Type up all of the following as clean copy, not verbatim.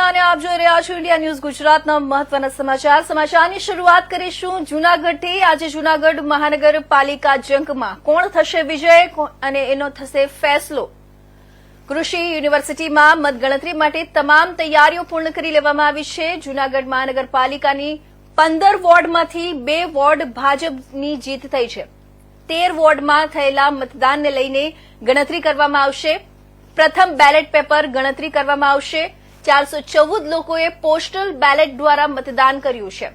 અને આપ જોઈ રહ્યા છો ઇન્ડિયા ન્યૂઝ ગુજરાતના મહત્વના સમાચારની શરૂઆત કરીશું જૂનાગઢથી। આજે જૂનાગઢ મહાનગરપાલિકા જંગમાં કોણ થશે વિજય અને એનો થશે ફેસલો। કૃષિ યુનિવર્સિટીમાં મતગણતરી માટે તમામ તૈયારીઓ પૂર્ણ કરી લેવામાં આવી છે। જૂનાગઢ મહાનગરપાલિકાની 15 વોર્ડમાંથી 2 વોર્ડ ભાજપની જીત થઈ છે। 13 વોર્ડમાં થયેલા મતદાનને લઈને ગણતરી કરવામાં આવશે। પ્રથમ બેલેટ પેપર ગણતરી કરવામાં આવશે। 414 લોકોએ પોસ્ટલ બેલેટ દ્વારા મતદાન કર્યું છે।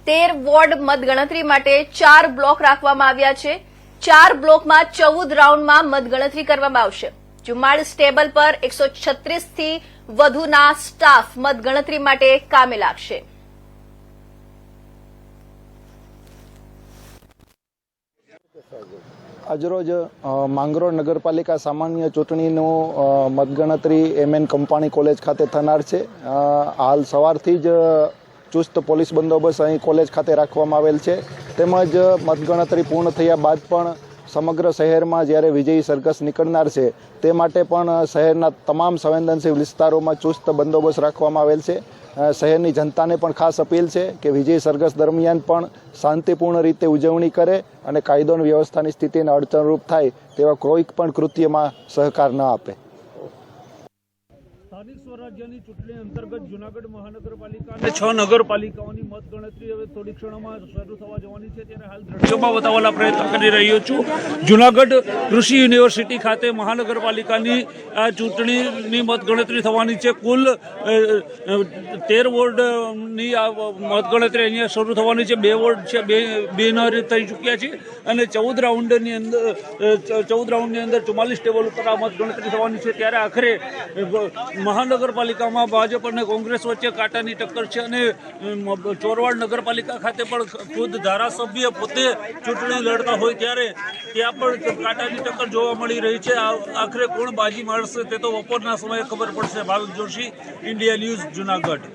13 વોર્ડ મતગણતરી માટે 4 બ્લોક રાખવામાં આવ્યા છે। 4 બ્લોકમાં 14 રાઉન્ડમાં મતગણતરી કરવામાં આવશે। 44 ટેબલ પર 136 થી વધુના સ્ટાફ મતગણતરી માટે કામે લાગશે। આજરોજ માંગરોળ નગરપાલિકા સામાન્ય ચૂંટણીનું મતગણતરી એમએન કંપાણી કોલેજ ખાતે થનાર છે। હાલ સવારથી જ ચુસ્ત પોલીસ બંદોબસ્ત અહીં કોલેજ ખાતે રાખવામાં આવેલ છે। તેમજ મતગણતરી પૂર્ણ થયા બાદ પણ સમગ્ર શહેરમાં જ્યારે વિજયી સરઘસ નીકળનાર છે તે માટે પણ શહેરના તમામ સંવેદનશીલ વિસ્તારોમાં ચુસ્ત બંદોબસ્ત રાખવામાં આવેલ છે। શહેરની જનતાને પણ ખાસ અપીલ છે કે વિજય સરઘસ દરમિયાન પણ શાંતિપૂર્ણ રીતે ઉજવણી કરે અને કાયદો અને વ્યવસ્થાની સ્થિતિને અડચણરૂપ થાય તેવા કોઈક પણ કૃત્યમાં સહકાર ન આપે। સ્થાનિક સ્વરાજ્યની ચૂંટણી અંતર્ગત જૂનાગઢ મહાનગરપાલિકા અને 6 નગરપાલિકાઓની મતગણતરી હવે થોડી ક્ષણોમાં શરૂ થવા જવાની છે। ત્યારે હાલ દ્રશ્યોમાં બતાવવાના પ્રયત્ન કરી રહ્યો છું। જૂનાગઢ કૃષિ યુનિવર્સિટી ખાતે મહાનગરપાલિકાની આ ચૂંટણીની મતગણતરી થવાની છે। કુલ 13 વોર્ડની આ મતગણતરી અહીંયા શરૂ થવાની છે। 2 વોર્ડ છે, બે થઈ ચૂક્યા છે અને 14 રાઉન્ડની અંદર 44 ટેબલ ઉપર આ મતગણતરી થવાની છે। ત્યારે આખરે મહાનગરપાલિકામાં ભાજપ અને કોંગ્રેસ વચ્ચે કાંટાની ટક્કર છે અને ચોરવાડ નગરપાલિકા ખાતે પણ ખુદ ધારાસભ્ય પોતે ચૂંટણી લડતા હોય ત્યારે ત્યાં પણ કાંટાની ટક્કર જોવા મળી રહી છે। આખરે કોણ બાજી મારશે તે તો બપોરના સમયે ખબર પડશે। Bharat Joshi, India news, Junagadh.